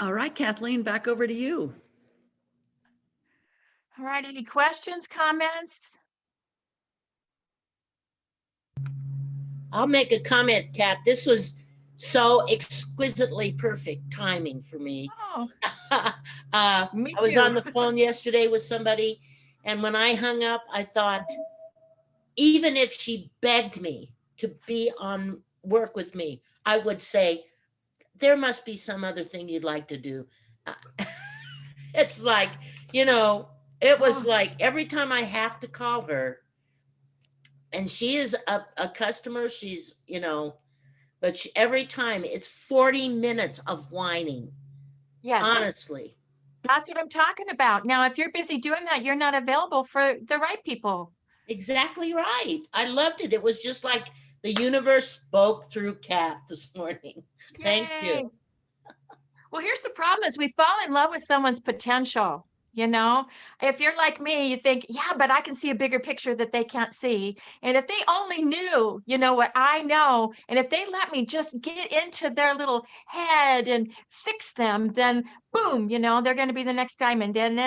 All right, Kathleen, back over to you. All right, any questions, comments? I'll make a comment, Kat. This was so exquisitely perfect timing for me. Oh, I me was on too. the phone yesterday with somebody, and when I hung up, I thought, even if she begged me to be on work with me, I would say, there must be some other thing you'd like to do. Uh, It's like, it was Oh, like every time I have to call her, and she is a customer, but every time it's 40 minutes of whining, yes, honestly. that's what I'm talking about. Now, if you're busy doing that, you're not available for the right people. Exactly right. I loved it. It was just like the universe spoke through Kat this morning. Thank you. Yay. Well, here's the problem is we fall in love with someone's potential. You know, if you're like me, you think, yeah, but I can see a bigger picture that they can't see. And if they only knew, what I know, and if they let me just get into their little head and fix them, then boom, they're going to be the next diamond. And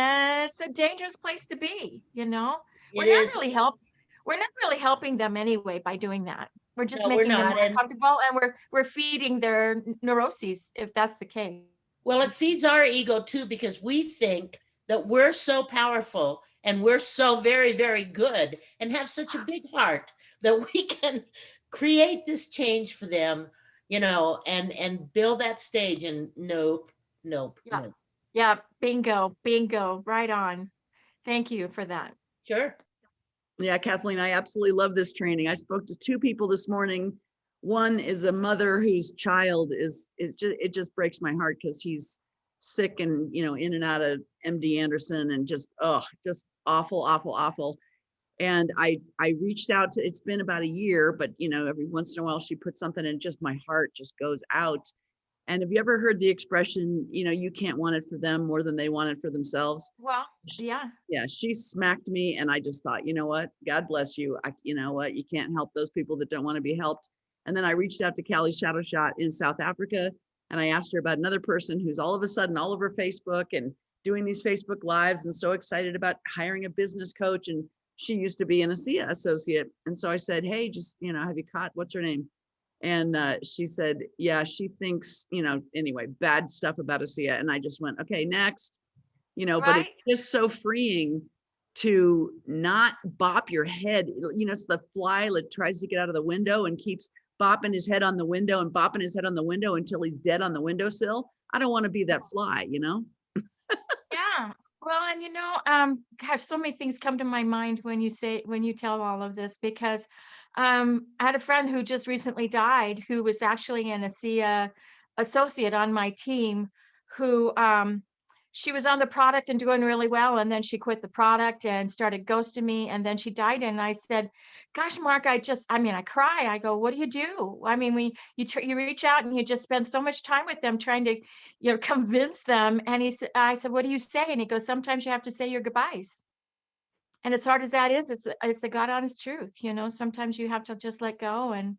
it's a dangerous place to be, We're It not is. really help. We're not really helping them anyway by doing that. We're just No, we're making them not. more And comfortable, and we're feeding their neuroses if that's the case. well, it feeds our ego too, because we think that we're so powerful and we're so very, very good and have such a big heart that we can create this change for them, and build that stage. And nope, nope, Yeah. nope. Yeah. Bingo. Bingo. Right on. Thank you for that. Sure. Yeah, Kathleen, I absolutely love this training. I spoke to two people this morning. One is a mother whose child is just, it just breaks my heart because he's sick and, in and out of MD Anderson and just awful, awful, awful. And I reached out to, it's been about a year, but every once in a while she puts something and just my heart just goes out. And have you ever heard the expression, you can't want it for them more than they want it for themselves? Well, yeah. Yeah, she smacked me and I just thought, you know what, God bless you. You know what, you can't help those people that don't want to be helped. And then I reached out to Callie Shadow Shot in South Africa and I asked her about another person who's all of a sudden all over Facebook and doing these Facebook lives and so excited about hiring a business coach. And she used to be an ASEA associate. And so I said, hey, just, have you caught, what's her name? And she said, yeah, she thinks, anyway, bad stuff about ASEA. And I just went, okay, next. But it's Right. just so freeing to not bop your head. It's the fly that tries to get out of the window and keeps bopping his head on the window and bopping his head on the window until he's dead on the windowsill. I don't want to be that fly. Yeah. Well, and gosh, so many things come to my mind when you tell all of this, because I had a friend who just recently died who was actually an ASEA associate on my team, who she was on the product and doing really well, and then she quit the product and started ghosting me, and then she died. And I said, gosh, Mark, I cry. I go, what do you do? I mean, you reach out and you just spend so much time with them trying to convince them. And I said, what do you say? And he goes, sometimes you have to say your goodbyes. And as hard as that is, it's the God honest truth. Sometimes you have to just let go, and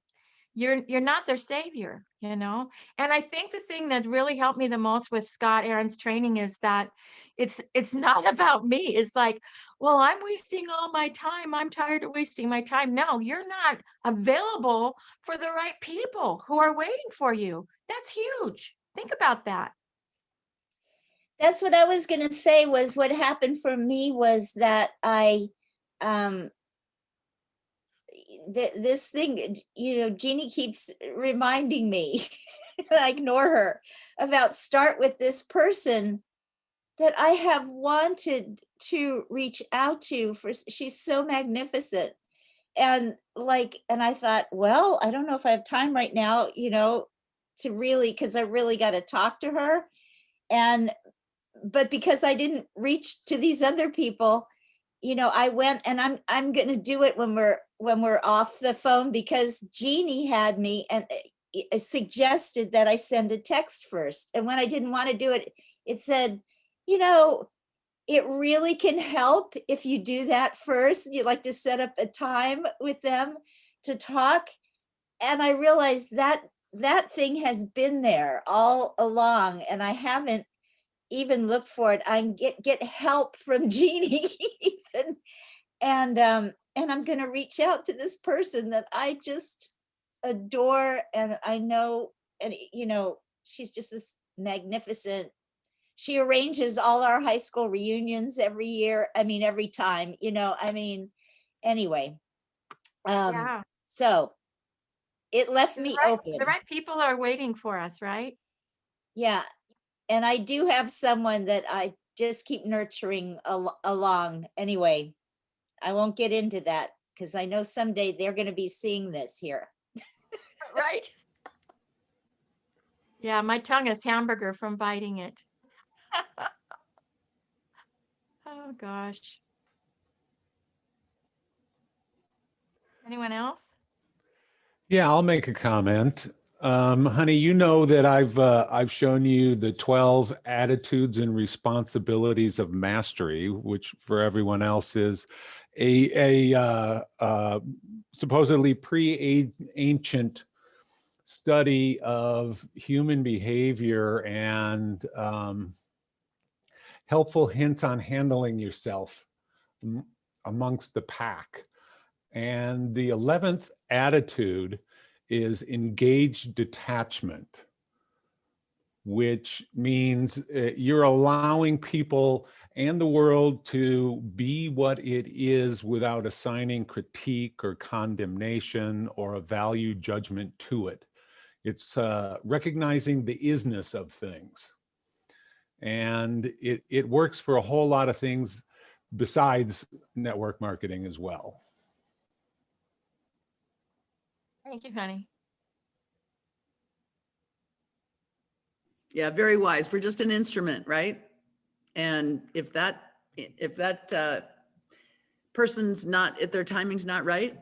you're not their savior. And I think the thing that really helped me the most with Scott Aaron's training is that it's not about me. It's like, well, I'm wasting all my time. I'm tired of wasting my time. No, you're not available for the right people who are waiting for you. That's huge. Think about that. That's what I was going to say. Was what happened for me was that um this thing, Jeannie keeps reminding me, I ignore her, about start with this person that I have wanted to reach out to for, she's so magnificent. And I thought, well, I don't know if I have time right now, to really, because I really got to talk to her. But because I didn't reach to these other people, I went, and I'm going to do it when we're off the phone, because Jeannie had me and suggested that I send a text first. And when I didn't want to do it, it said, it really can help if you do that first. You like to set up a time with them to talk. And I realized that thing has been there all along, and I haven't even looked for it. I get help from Jeannie even, and I'm gonna reach out to this person that I just adore, and I know, and she's just this magnificent. She arranges all our high school reunions every year. I mean, every time, anyway. Yeah. So it left The me right, open. the right people are waiting for us, right? Yeah. And I do have someone that I just keep nurturing along. Anyway, I won't get into that because I know someday they're going to be seeing this here. Right. Yeah, my tongue is hamburger from biting it. Oh gosh. Anyone else? Yeah, I'll make a comment. Honey, you know that I've shown you the 12 attitudes and responsibilities of mastery, which for everyone else is a supposedly pre-ancient study of human behavior and helpful hints on handling yourself amongst the pack. And the 11th attitude is engaged detachment, which means you're allowing people and the world to be what it is without assigning critique or condemnation or a value judgment to it. It's recognizing the isness of things. And it works for a whole lot of things besides network marketing as well. Thank you, honey. Yeah, very wise. We're just an instrument, right? And if that person's not, if their timing's not right,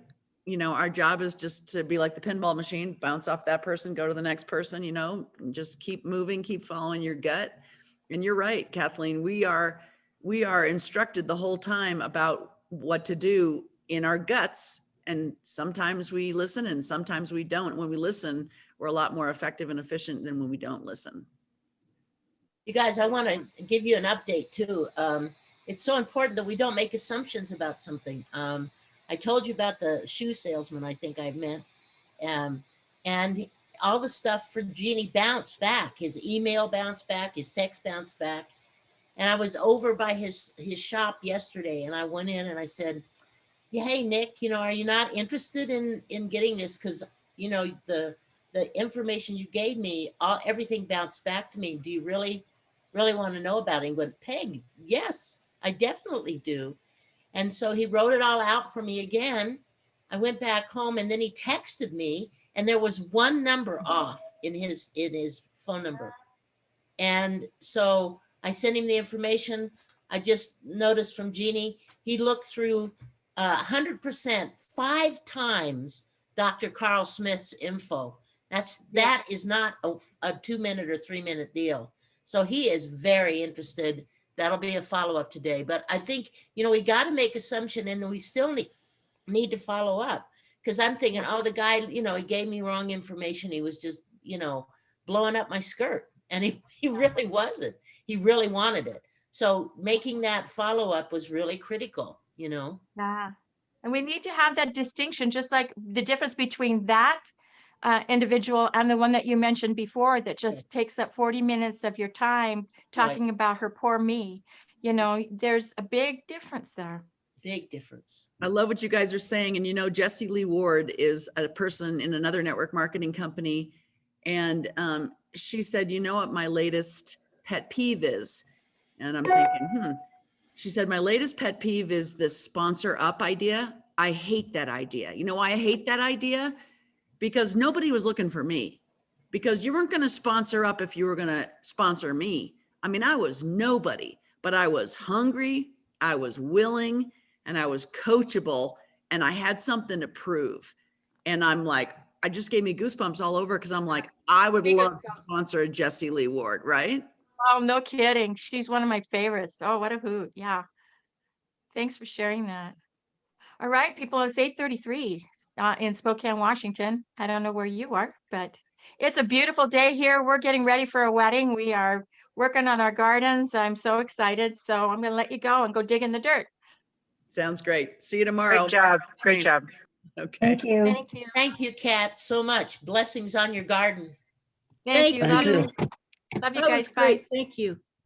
our job is just to be like the pinball machine, bounce off that person, go to the next person, and just keep moving, keep following your gut. And you're right, Kathleen, we are instructed the whole time about what to do in our guts. And sometimes we listen and sometimes we don't. When we listen, we're a lot more effective and efficient than when we don't listen. You guys, I want to give you an update too. It's so important that we don't make assumptions about something. I told you about the shoe salesman I think I met. And all the stuff for Jeannie bounced back. His email bounced back, his text bounced back. And I was over by his shop yesterday, and I went in and I said, yeah, hey, Nick, are you not interested in getting this? Because, the information you gave me, everything bounced back to me. Do you really want to know about it? He went, Peg, yes, I definitely do. And so he wrote it all out for me again. I went back home and then he texted me and there was one number off in his phone number. And so I sent him the information. I just noticed from Jeannie, he looked through 100%, 5 times Dr. Carl Smith's info. That is not a 2-minute or 3-minute deal. So he is very interested. That'll be a follow-up today. But I think, we got to make assumption and then we still need to follow up. Because I'm thinking, oh, the guy, he gave me wrong information. He was just, blowing up my skirt. And he really wasn't. He really wanted it. So making that follow-up was really critical, Yeah. And we need to have that distinction, just like the difference between that individual and the one that you mentioned before that just takes up 40 minutes of your time talking about her poor me. There's a big difference there. Big difference. I love what you guys are saying. And Jessie Lee Ward is a person in another network marketing company. And she said, you know what my latest pet peeve is? And I'm thinking, She said, my latest pet peeve is this sponsor up idea. I hate that idea. You know why I hate that idea? Because nobody was looking for me. Because you weren't going to sponsor up if you were going to sponsor me. I mean, I was nobody, but I was hungry, I was willing, and I was coachable, and I had something to prove. And I'm like, I just gave me goosebumps all over because I'm like, I would love to sponsor a Jessie Lee Ward, right? Oh, no kidding. She's one of my favorites. Oh, what a hoot. Yeah. Thanks for sharing that. All right, people, it's 8:33 in Spokane, Washington. I don't know where you are, but It's a beautiful day here. We're getting ready for a wedding. We are working on our gardens. I'm so excited. So I'm going to let you go and go dig in the dirt. Sounds great. See you tomorrow. Great job. Great job. Okay. Thank you. Thank you. Thank you, Kat, so much. Blessings on your garden. Thank you. Thank Love you. you. Love you That guys. was Bye. great. Thank you.